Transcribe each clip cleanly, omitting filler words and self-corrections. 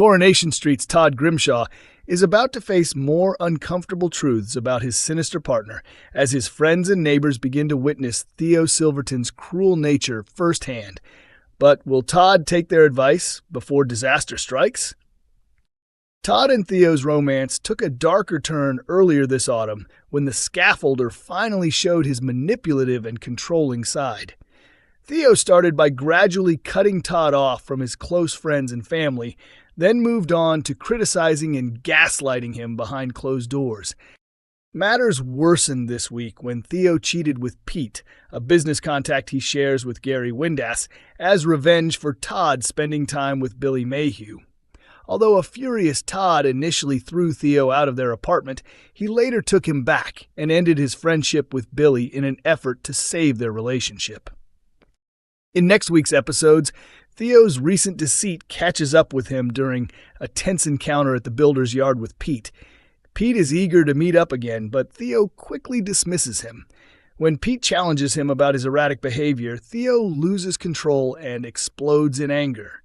Coronation Street's Todd Grimshaw is about to face more uncomfortable truths about his sinister partner as his friends and neighbors begin to witness Theo Silverton's cruel nature firsthand. But will Todd take their advice before disaster strikes? Todd and Theo's romance took a darker turn earlier this autumn when the scaffolder finally showed his manipulative and controlling side. Theo started by gradually cutting Todd off from his close friends and family, then moved on to criticizing and gaslighting him behind closed doors. Matters worsened this week when Theo cheated with Pete, a business contact he shares with Gary Windass, as revenge for Todd spending time with Billy Mayhew. Although a furious Todd initially threw Theo out of their apartment, he later took him back and ended his friendship with Billy in an effort to save their relationship. In next week's episodes, Theo's recent deceit catches up with him during a tense encounter at the builder's yard with Pete. Pete is eager to meet up again, but Theo quickly dismisses him. When Pete challenges him about his erratic behavior, Theo loses control and explodes in anger.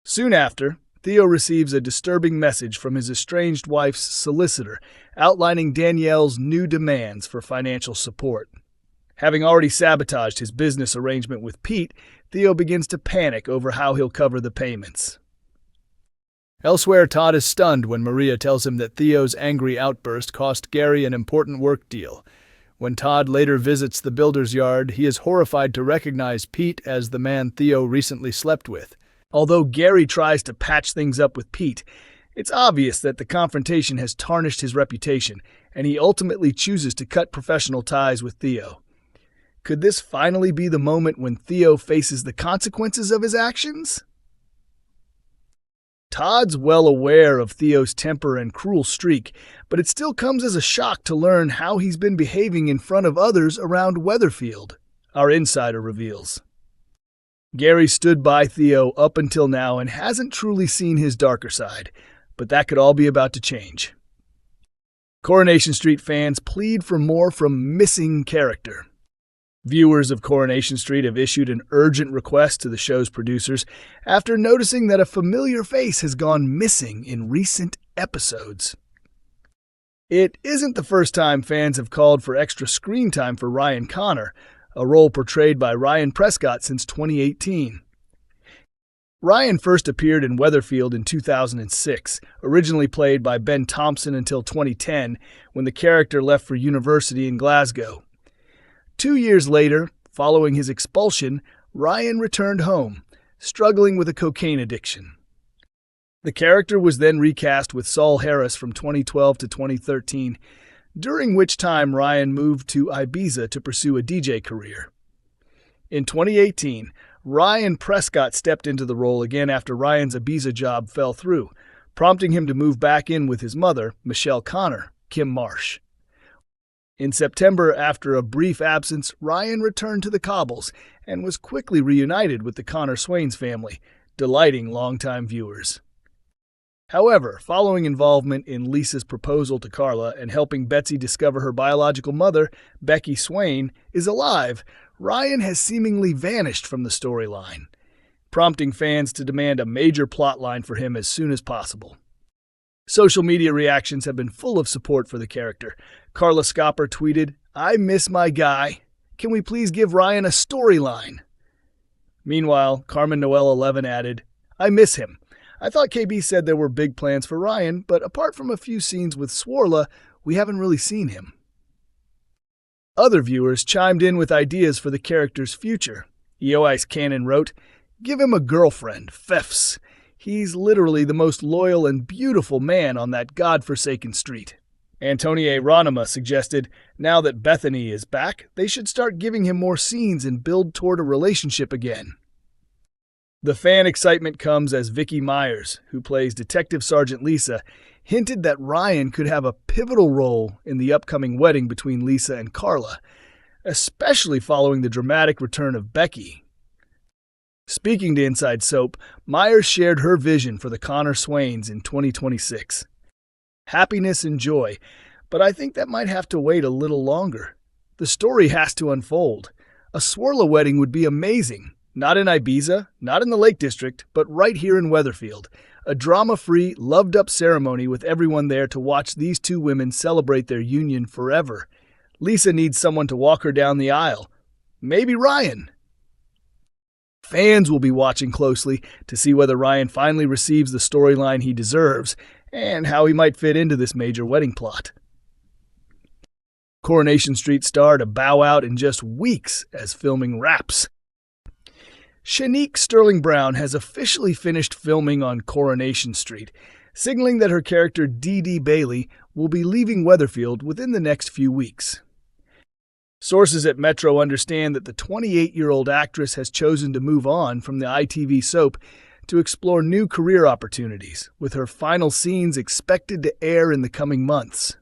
Soon after, Theo receives a disturbing message from his estranged wife's solicitor outlining Danielle's new demands for financial support. Having already sabotaged his business arrangement with Pete, Theo begins to panic over how he'll cover the payments. Elsewhere, Todd is stunned when Maria tells him that Theo's angry outburst cost Gary an important work deal. When Todd later visits the builder's yard, he is horrified to recognize Pete as the man Theo recently slept with. Although Gary tries to patch things up with Pete, it's obvious that the confrontation has tarnished his reputation, and he ultimately chooses to cut professional ties with Theo. Could this finally be the moment when Theo faces the consequences of his actions? Todd's well aware of Theo's temper and cruel streak, but it still comes as a shock to learn how he's been behaving in front of others around Weatherfield, our insider reveals. Gary stood by Theo up until now and hasn't truly seen his darker side, but that could all be about to change. Coronation Street fans plead for more from missing character. Viewers of Coronation Street have issued an urgent request to the show's producers after noticing that a familiar face has gone missing in recent episodes. It isn't the first time fans have called for extra screen time for Ryan Connor, a role portrayed by Ryan Prescott since 2018. Ryan first appeared in Weatherfield in 2006, originally played by Ben Thompson until 2010, when the character left for university in Glasgow. 2 years later, following his expulsion, Ryan returned home, struggling with a cocaine addiction. The character was then recast with Saul Harris from 2012 to 2013, during which time Ryan moved to Ibiza to pursue a DJ career. In 2018, Ryan Prescott stepped into the role again after Ryan's Ibiza job fell through, prompting him to move back in with his mother, Michelle Connor, Kim Marsh. In September, after a brief absence, Ryan returned to the cobbles and was quickly reunited with the Connor Swains family, delighting longtime viewers. However, following involvement in Lisa's proposal to Carla and helping Betsy discover her biological mother, Becky Swain, is alive, Ryan has seemingly vanished from the storyline, prompting fans to demand a major plotline for him as soon as possible. Social media reactions have been full of support for the character. Carla Scopper tweeted, "I miss my guy. Can we please give Ryan a storyline?" Meanwhile, Carmen Noel 11 added, "I miss him. I thought KB said there were big plans for Ryan, but apart from a few scenes with Swarla, we haven't really seen him." Other viewers chimed in with ideas for the character's future. Eoice Cannon wrote, "Give him a girlfriend, Fefs. He's literally the most loyal and beautiful man on that godforsaken street." Antonie Ronema suggested, now that Bethany is back, they should start giving him more scenes and build toward a relationship again. The fan excitement comes as Vicky Myers, who plays Detective Sergeant Lisa, hinted that Ryan could have a pivotal role in the upcoming wedding between Lisa and Carla, especially following the dramatic return of Becky. Speaking to Inside Soap, Myers shared her vision for the Connor Swains in 2026. Happiness and joy, but I think that might have to wait a little longer. The story has to unfold. A Swarla wedding would be amazing. Not in Ibiza, not in the Lake District, but right here in Weatherfield. a drama-free, loved-up ceremony with everyone there to watch these two women celebrate their union forever. Lisa needs someone to walk her down the aisle. Maybe Ryan. Fans will be watching closely to see whether Ryan finally receives the storyline he deserves and how he might fit into this major wedding plot. Coronation Street star to bow out in just weeks as filming wraps. Shanique Sterling Brown has officially finished filming on Coronation Street, signaling that her character Dee Dee Bailey will be leaving Weatherfield within the next few weeks. Sources at Metro understand that the 28-year-old actress has chosen to move on from the ITV soap to explore new career opportunities, with her final scenes expected to air in the coming months.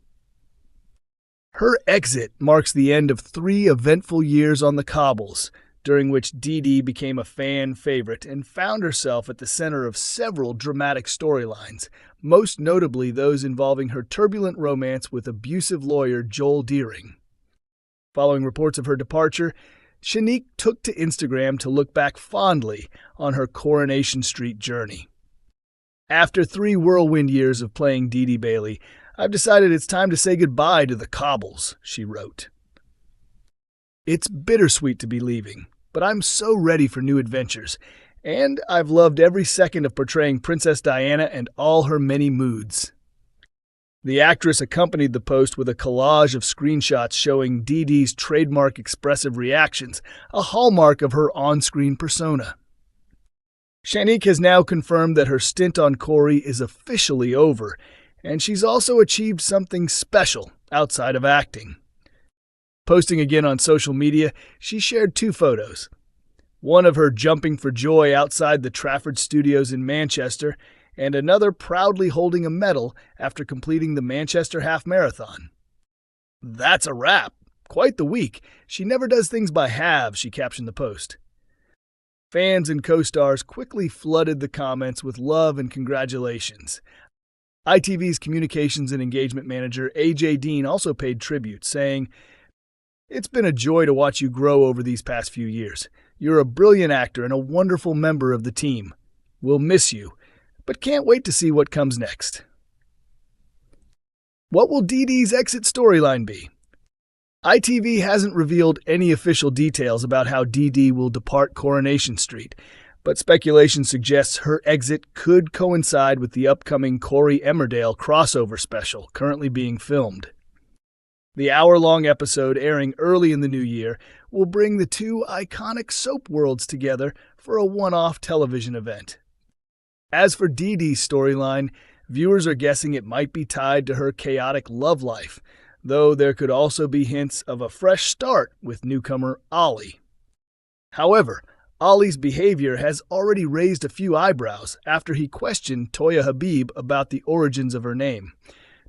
Her exit marks the end of 3 eventful years on the cobbles, during which Dee Dee became a fan favorite and found herself at the center of several dramatic storylines, most notably those involving her turbulent romance with abusive lawyer Joel Deering. Following reports of her departure, Shanique took to Instagram to look back fondly on her Coronation Street journey. After 3 whirlwind years of playing Dee Dee Bailey, I've decided it's time to say goodbye to the cobbles, she wrote. It's bittersweet to be leaving, but I'm so ready for new adventures, and I've loved every second of portraying Princess Diana and all her many moods. The actress accompanied the post with a collage of screenshots showing Dee Dee's trademark expressive reactions, a hallmark of her on-screen persona. Shanique has now confirmed that her stint on Corrie is officially over, and she's also achieved something special outside of acting. Posting again on social media, she shared 2 photos. One of her jumping for joy outside the Trafford Studios in Manchester, and another proudly holding a medal after completing the Manchester Half Marathon. That's a wrap. Quite the week. She never does things by halves, she captioned the post. Fans and co-stars quickly flooded the comments with love and congratulations. ITV's Communications and Engagement Manager AJ Dean also paid tribute, saying, "It's been a joy to watch you grow over these past few years. You're a brilliant actor and a wonderful member of the team. We'll miss you, but can't wait to see what comes next." What will Dee Dee's exit storyline be? ITV hasn't revealed any official details about how Dee Dee will depart Coronation Street, but speculation suggests her exit could coincide with the upcoming Corrie Emmerdale crossover special currently being filmed. The hour-long episode, airing early in the new year, will bring the 2 iconic soap worlds together for a one-off television event. As for Dee Dee's storyline, viewers are guessing it might be tied to her chaotic love life, though there could also be hints of a fresh start with newcomer Ollie. However, Ollie's behavior has already raised a few eyebrows after he questioned Toya Habib about the origins of her name.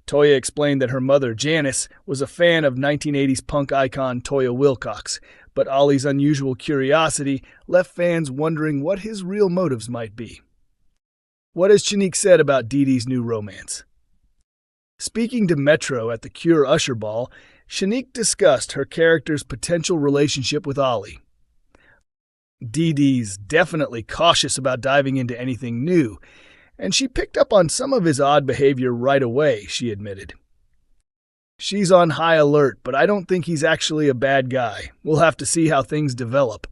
Toya explained that her mother, Janice, was a fan of 1980s punk icon Toya Wilcox, but Ollie's unusual curiosity left fans wondering what his real motives might be. What has Shanique said about Dee Dee's new romance? Speaking to Metro at the Cure Usher Ball, Shanique discussed her character's potential relationship with Ollie. Dee Dee's definitely cautious about diving into anything new, and she picked up on some of his odd behavior right away, she admitted. She's on high alert, but I don't think he's actually a bad guy. We'll have to see how things develop.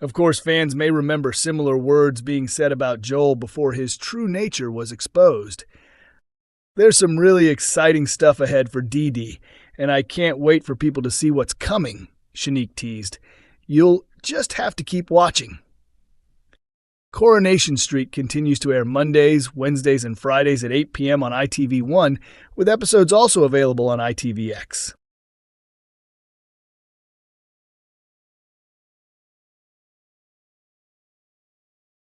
Of course, fans may remember similar words being said about Joel before his true nature was exposed. There's some really exciting stuff ahead for Dee Dee, and I can't wait for people to see what's coming, Shanique teased. You'll just have to keep watching. Coronation Street continues to air Mondays, Wednesdays, and Fridays at 8 p.m. on ITV1, with episodes also available on ITVX.